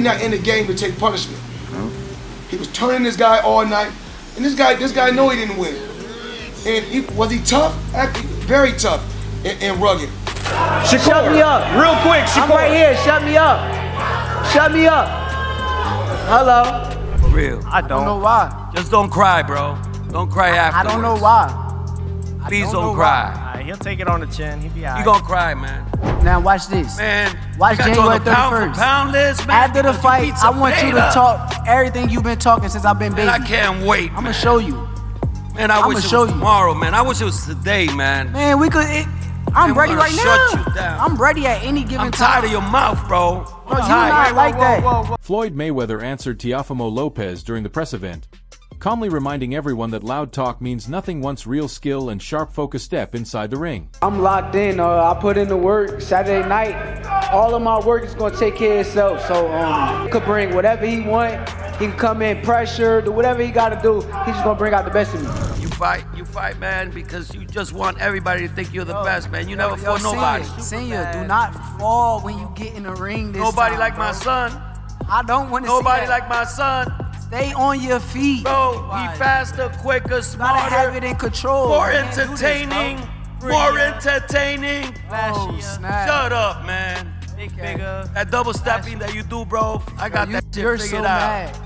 we're not in the game to take punishment. He was turning this guy all night, and this guy know he didn't win. And was he tough? Actually, very tough and rugged. Shakur, shut me up. Real quick, Shakur. I'm right here. Shut me up. Shut me up. Hello. For real. I don't know why. Just don't cry, bro. Don't cry afterwards. I don't know why. Please don't cry. All right, he'll take it on the chin. He'll be all right. You gonna cry, man. Now watch this. Man, watch I got you on January the pound 31st. for pound list, man. After the fight, I want you to talk everything you've been talking since I've been baby. Man, I can't wait, I'm gonna show you. Man, I wish it was tomorrow, man. I wish it was today, man. Man, we could. I'm ready right now. Shut you down. I'm ready at any given time. I'm tired of your mouth, bro. Bro, you not like that. Floyd Mayweather answered Teofimo Lopez during the press event, calmly reminding everyone that loud talk means nothing once real skill and sharp focus step inside the ring. I'm locked in. I put in the work Saturday night. All of my work is gonna take care of itself. So he could bring whatever he want. He can come in pressure, do whatever he gotta do. He's just gonna bring out the best of me. You fight, man, because you just want everybody to think you're the best, man. You never fought nobody. Senior, do not fall when you get in the ring this Nobody time, like bro. my son. I don't want to see Nobody that. like my son. Stay on your feet. Bro, he faster, quicker, smarter. Gotta have it in control. More entertaining. More entertaining. Oh, snap. Shut up, man. Bigger. That double stepping that you do, bro, I got that shit figured out. Mad.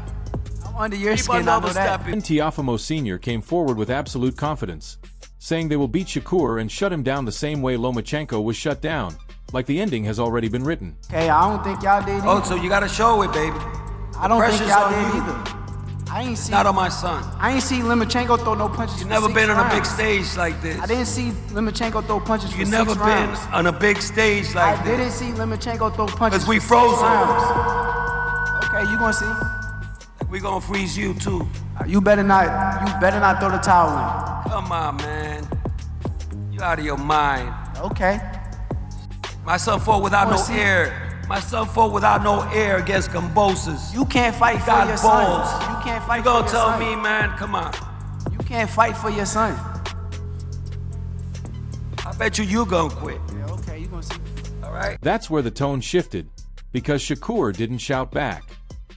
I'm under your Keep skin, on Then double stepping. Teofimo Sr. came forward with absolute confidence, saying they will beat Shakur and shut him down the same way Lomachenko was shut down, like the ending has already been written. Okay, I don't think y'all did either. Oh, so you gotta show it, baby. I don't think pressure's y'all on did you. either. I ain't see. Not on my son. I ain't see Lomachenko throw no punches. You for never 6 been on a big rounds. stage like this. I didn't see Lomachenko throw punches for You 6 never been rounds. on a big stage like I this. didn't see Lomachenko throw punches. Because we for 6 froze him. rounds. Okay, you gonna see? We gonna freeze you too. You better not throw the towel in. Come on, man. You out of your mind. Okay. My son fought without no see? air. My son fought without no air against Comboses. You can't fight for got your balls. son. You can't fight You for gonna your tell son. me, man? Come on. You can't fight for your son. I bet you gonna quit. Yeah, okay, you gonna see. All right? That's where the tone shifted, because Shakur didn't shout back.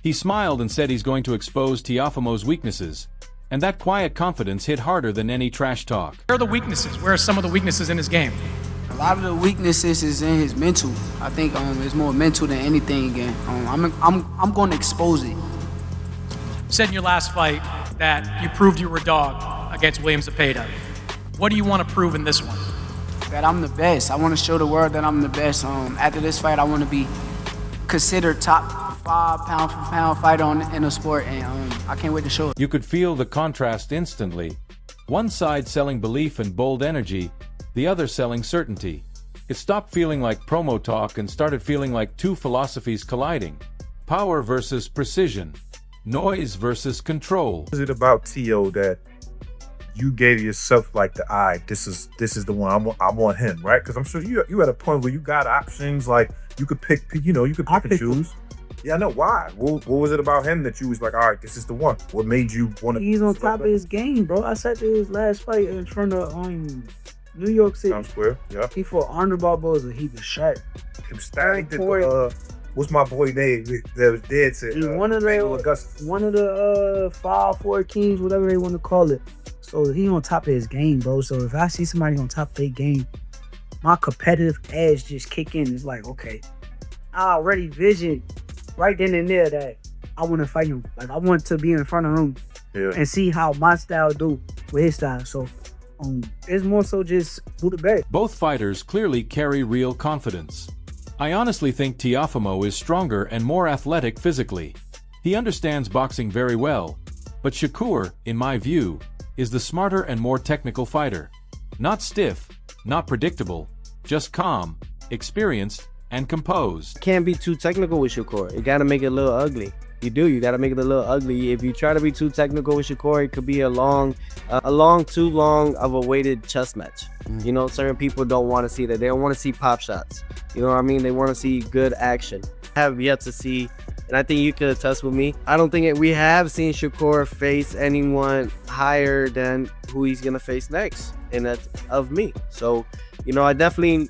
He smiled and said he's going to expose Teofimo's weaknesses, and that quiet confidence hit harder than any trash talk. Where are the weaknesses? Where are some of the weaknesses in his game? A lot of the weaknesses is in his mental. I think it's more mental than anything. Again, I'm going to expose it. You said in your last fight that you proved you were a dog against William Zepeda. What do you want to prove in this one? That I'm the best. I want to show the world that I'm the best. After this fight, I want to be considered top 5 pound for pound fighter in the sport, and I can't wait to show it. You could feel the contrast instantly. One side selling belief and bold energy, the other selling certainty. It stopped feeling like promo talk and started feeling like two philosophies colliding. Power versus precision. Noise versus control. What is it about Teo that you gave yourself like the eye? This is the one. I want him, right? Because I'm sure you at a point where you got options, like you could pick, you could pick and choose. Yeah, I know. Why? What was it about him that you was like, all right, this is the one? What made you want to? He's on top of his game, bro. I said to his last fight in front of New York City. Times Square, yeah. He fought Arnold Barboza. He was sharp. Him stacked what's my boy name that was dead to? One of the 5-4 kings, whatever they want to call it. So he on top of his game, bro. So if I see somebody on top of their game, my competitive edge just kick in. It's like, okay, I already vision right then and there that I want to fight him. Like I want to be in front of him and see how my style do with his style. So it's more so just do the best. Both fighters clearly carry real confidence. I honestly think Teofimo is stronger and more athletic physically. He understands boxing very well, but Shakur, in my view, is the smarter and more technical fighter. Not stiff, not predictable, just calm, experienced, and composed. Can't be too technical with Shakur. You gotta make it a little ugly. You gotta make it a little ugly. If you try to be too technical with Shakur, it could be too long of a weighted chess match. You know, certain people don't want to see that. They don't want to see pop shots. You know what I mean? They want to see good action. I have yet to see, and I think you could attest with me, I don't think we have seen Shakur face anyone higher than who he's gonna face next, and that's of me. So, I definitely,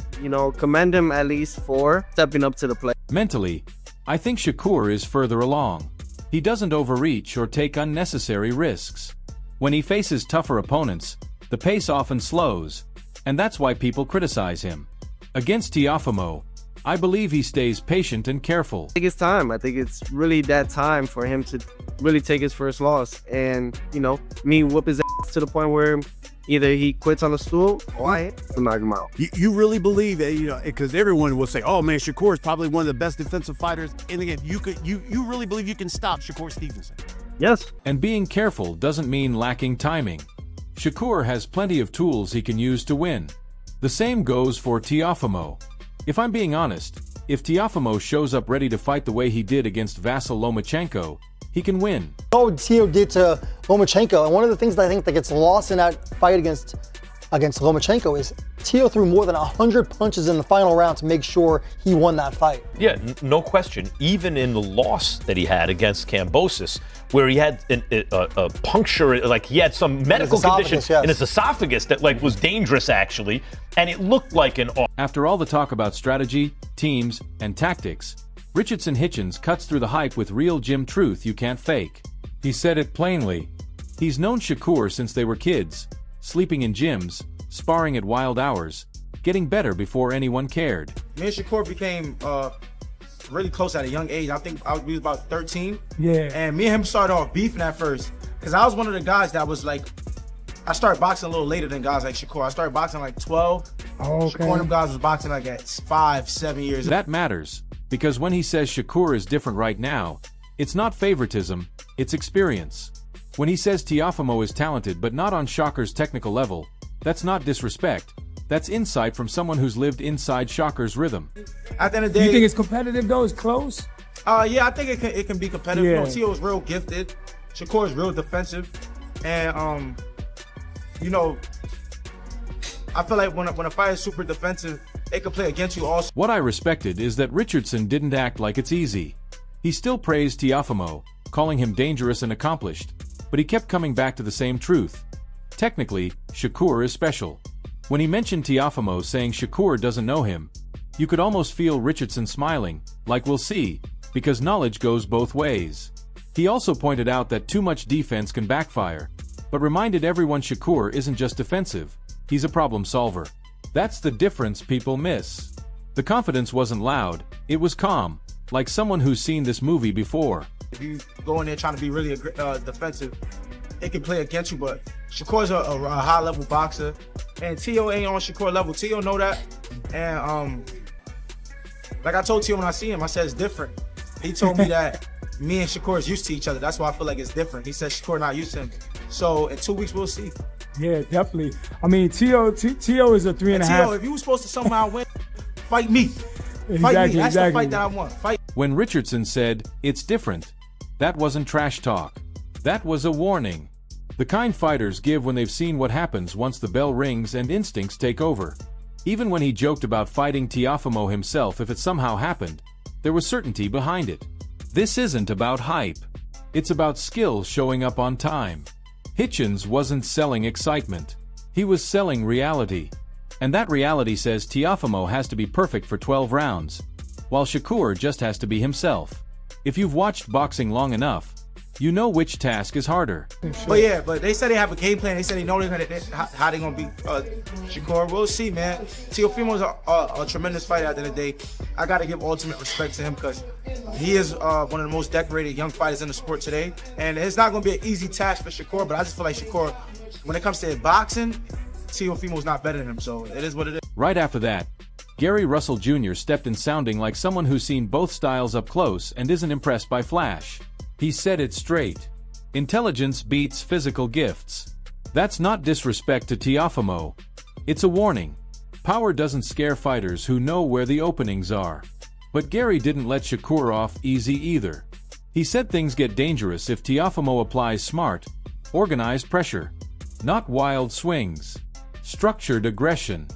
commend him at least for stepping up to the plate. Mentally, I think Shakur is further along. He doesn't overreach or take unnecessary risks. When he faces tougher opponents, the pace often slows, and that's why people criticize him. Against Teofimo, I believe he stays patient and careful. I think it's time. I think it's really that time for him to really take his first loss and, me whoop his ass to the point where either he quits on the stool or I knock him out. You really believe that, because everyone will say, oh man, Shakur is probably one of the best defensive fighters in the game. You really believe you can stop Shakur Stevenson? Yes. And being careful doesn't mean lacking timing. Shakur has plenty of tools he can use to win. The same goes for Teofimo. If I'm being honest, if Teofimo shows up ready to fight the way he did against Vasyl Lomachenko, he can win. What Teo did to Lomachenko, and one of the things that I think that gets lost in that fight against Lomachenko is Teo threw more than 100 punches in the final round to make sure he won that fight. Yeah, no question. Even in the loss that he had against Kambosos, where he had a puncture, like he had some medical condition in his esophagus that was dangerous actually, and it looked like an. After all the talk about strategy, teams, and tactics, Richardson Hitchens cuts through the hype with real gym truth you can't fake. He said it plainly. He's known Shakur since they were kids, sleeping in gyms, sparring at wild hours, getting better before anyone cared. Me and Shakur became really close at a young age. I think we was about 13. Yeah. And me and him started off beefing at first, because I was one of the guys that was I started boxing a little later than guys like Shakur. I started boxing 12. Oh, okay. Shakur and them guys was boxing at 5, 7 years. That matters, because when he says Shakur is different right now, it's not favoritism, it's experience. When he says Teofimo is talented but not on Shakur's technical level, that's not disrespect. That's insight from someone who's lived inside Shakur's rhythm. At the end of the day, You think it's competitive though? It's close? Yeah, I think it can be competitive. Yeah. Teo is real gifted. Shakur is real defensive. And I feel like when a fight is super defensive, it can play against you also. What I respected is that Richardson didn't act like it's easy. He still praised Teofimo, calling him dangerous and accomplished, but he kept coming back to the same truth. Technically, Shakur is special. When he mentioned Teofimo saying Shakur doesn't know him, you could almost feel Richardson smiling, like we'll see, because knowledge goes both ways. He also pointed out that too much defense can backfire, but reminded everyone Shakur isn't just defensive, he's a problem solver. That's the difference people miss. The confidence wasn't loud, it was calm, like someone who's seen this movie before. If you go in there trying to be really defensive, it can play against you, but Shakur's a high-level boxer, and Teo ain't on Shakur level. Teo know that, and like I told Teo when I see him, I said it's different. He told me that me and Shakur is used to each other. That's why I feel like it's different. He said Shakur not used to him. So in 2 weeks, we'll see. Yeah, definitely. I mean, Teo is a 3.5. Teo, if you were supposed to somehow win, fight me. Fight me. That's the fight that I want. Fight. When Richardson said, it's different, that wasn't trash talk. That was a warning. The kind fighters give when they've seen what happens once the bell rings and instincts take over. Even when he joked about fighting Teofimo himself if it somehow happened, there was certainty behind it. This isn't about hype. It's about skill showing up on time. Hitchens wasn't selling excitement. He was selling reality. And that reality says Teofimo has to be perfect for 12 rounds, while Shakur just has to be himself. If you've watched boxing long enough, you know which task is harder. But they said they have a game plan. They said they know how they're going to beat Shakur. We'll see, man. Teofimo's a tremendous fighter at the end of the day. I got to give ultimate respect to him because he is one of the most decorated young fighters in the sport today. And it's not going to be an easy task for Shakur, but I just feel like Shakur, when it comes to boxing, Teofimo's not better than him, so it is what it is. Right after that, Gary Russell Jr. stepped in sounding like someone who's seen both styles up close and isn't impressed by flash. He said it straight. Intelligence beats physical gifts. That's not disrespect to Teofimo. It's a warning. Power doesn't scare fighters who know where the openings are. But Gary didn't let Shakur off easy either. He said things get dangerous if Teofimo applies smart, organized pressure, not wild swings, structured aggression,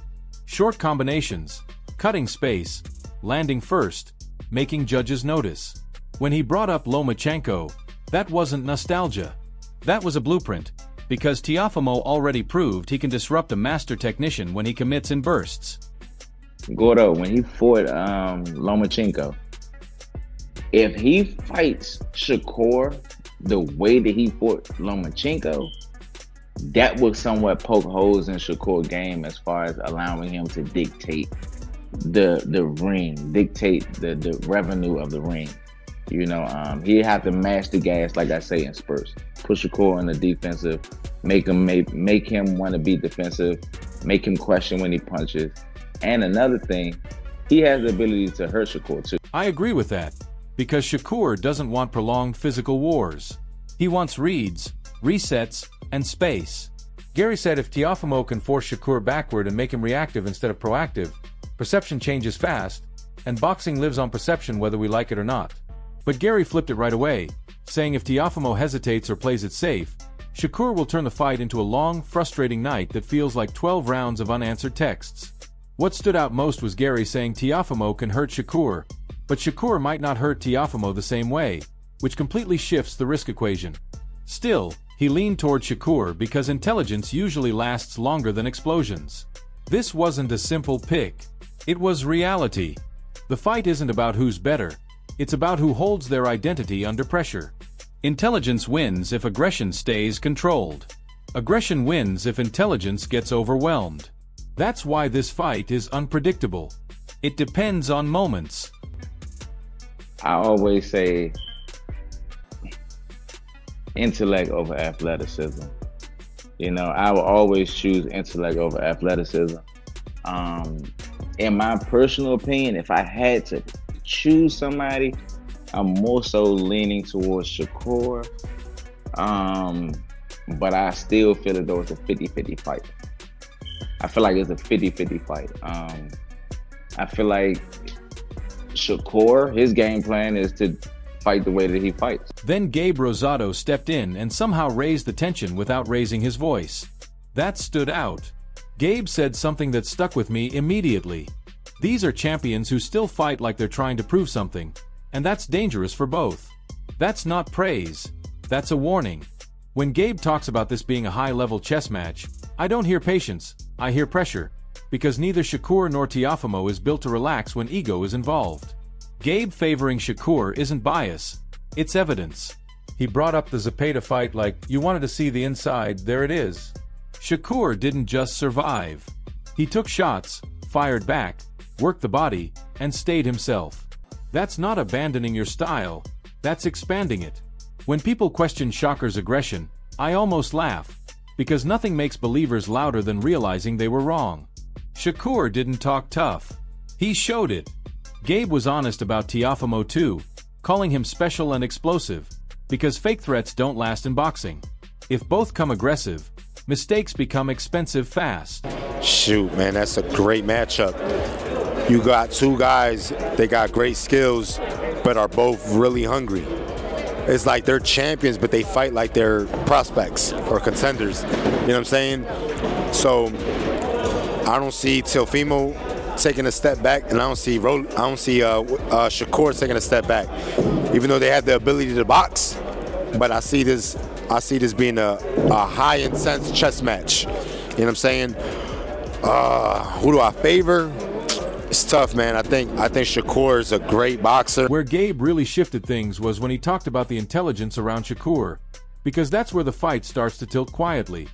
short combinations, cutting space, landing first, making judges notice. When he brought up Lomachenko, that wasn't nostalgia. That was a blueprint, because Teofimo already proved he can disrupt a master technician when he commits in bursts. Gordo, when he fought Lomachenko, If he fights Shakur the way that he fought Lomachenko, that will somewhat poke holes in Shakur's game as far as allowing him to dictate the ring, dictate the revenue of the ring. You know, he have to mash the gas, like I say, in spurts. Put Shakur on the defensive, make him want to be defensive, make him question when he punches. And another thing, he has the ability to hurt Shakur too. I agree with that, because Shakur doesn't want prolonged physical wars. He wants reads, resets, and space. Gary said if Teofimo can force Shakur backward and make him reactive instead of proactive, perception changes fast, and boxing lives on perception whether we like it or not. But Gary flipped it right away, saying if Teofimo hesitates or plays it safe, Shakur will turn the fight into a long, frustrating night that feels like 12 rounds of unanswered texts. What stood out most was Gary saying Teofimo can hurt Shakur, but Shakur might not hurt Teofimo the same way, which completely shifts the risk equation. Still, he leaned toward Shakur because intelligence usually lasts longer than explosions. This wasn't a simple pick. It was reality. The fight isn't about who's better. It's about who holds their identity under pressure. Intelligence wins if aggression stays controlled. Aggression wins if intelligence gets overwhelmed. That's why this fight is unpredictable. It depends on moments. I always say intellect over athleticism. You know, I will always choose intellect over athleticism. In my personal opinion, if I had to choose somebody, I'm more so leaning towards Shakur. But I still feel as though it's a 50-50 fight. I feel like it's a 50-50 fight. I feel like Shakur, his game plan is to fight the way that he fights. Then Gabe Rosado stepped in and somehow raised the tension without raising his voice. That stood out. Gabe said something that stuck with me immediately. These are champions who still fight like they're trying to prove something, and that's dangerous for both. That's not praise. That's a warning. When Gabe talks about this being a high-level chess match, I don't hear patience, I hear pressure, because neither Shakur nor Teofimo is built to relax when ego is involved. Gabe favoring Shakur isn't bias, it's evidence. He brought up the Zepeda fight like, you wanted to see the inside, there it is. Shakur didn't just survive. He took shots, fired back, worked the body, and stayed himself. That's not abandoning your style, that's expanding it. When people question Shakur's aggression, I almost laugh, because nothing makes believers louder than realizing they were wrong. Shakur didn't talk tough. He showed it. Gabe was honest about Teofimo too, calling him special and explosive, because fake threats don't last in boxing. If both come aggressive, mistakes become expensive fast. Shoot, man, that's a great matchup. You got two guys that got great skills, but are both really hungry. It's like they're champions, but they fight like they're prospects or contenders. You know what I'm saying? So I don't see Teofimo taking a step back, and I don't see Shakur taking a step back. Even though they have the ability to box, but I see this being a high intense chess match. You know what I'm saying? Who do I favor? It's tough, man. I think Shakur is a great boxer. Where Gabe really shifted things was when he talked about the intelligence around Shakur, because that's where the fight starts to tilt quietly.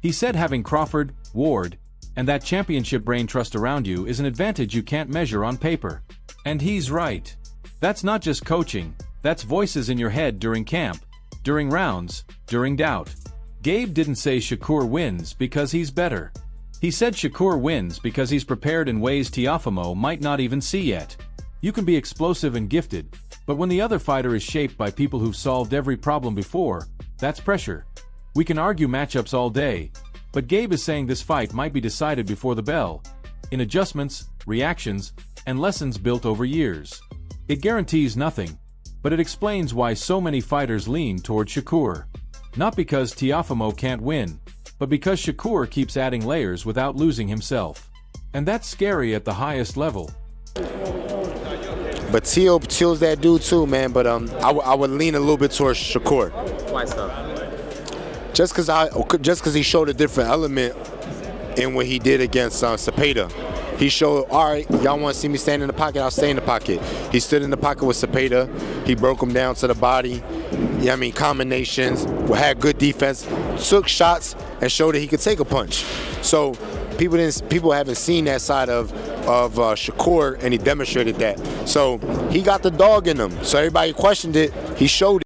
He said having Crawford, Ward, and that championship brain trust around you is an advantage you can't measure on paper. And he's right. That's not just coaching, that's voices in your head during camp, during rounds, during doubt. Gabe didn't say Shakur wins because he's better. He said Shakur wins because he's prepared in ways Teofimo might not even see yet. You can be explosive and gifted, but when the other fighter is shaped by people who've solved every problem before, that's pressure. We can argue matchups all day, but Gabe is saying this fight might be decided before the bell, in adjustments, reactions, and lessons built over years. It guarantees nothing, but it explains why so many fighters lean toward Shakur. Not because Teofimo can't win, but because Shakur keeps adding layers without losing himself. And that's scary at the highest level. But Teo's that dude too, man, but I would lean a little bit towards Shakur. Why so? Just because he showed a different element in what he did against Zepeda. He showed, all right, y'all want to see me stand in the pocket, I'll stay in the pocket. He stood in the pocket with Cepeda. He broke him down to the body. Yeah, I mean, combinations, had good defense, took shots, and showed that he could take a punch. So people haven't seen that side of Shakur, and he demonstrated that. So he got the dog in him. So everybody questioned it. He showed it.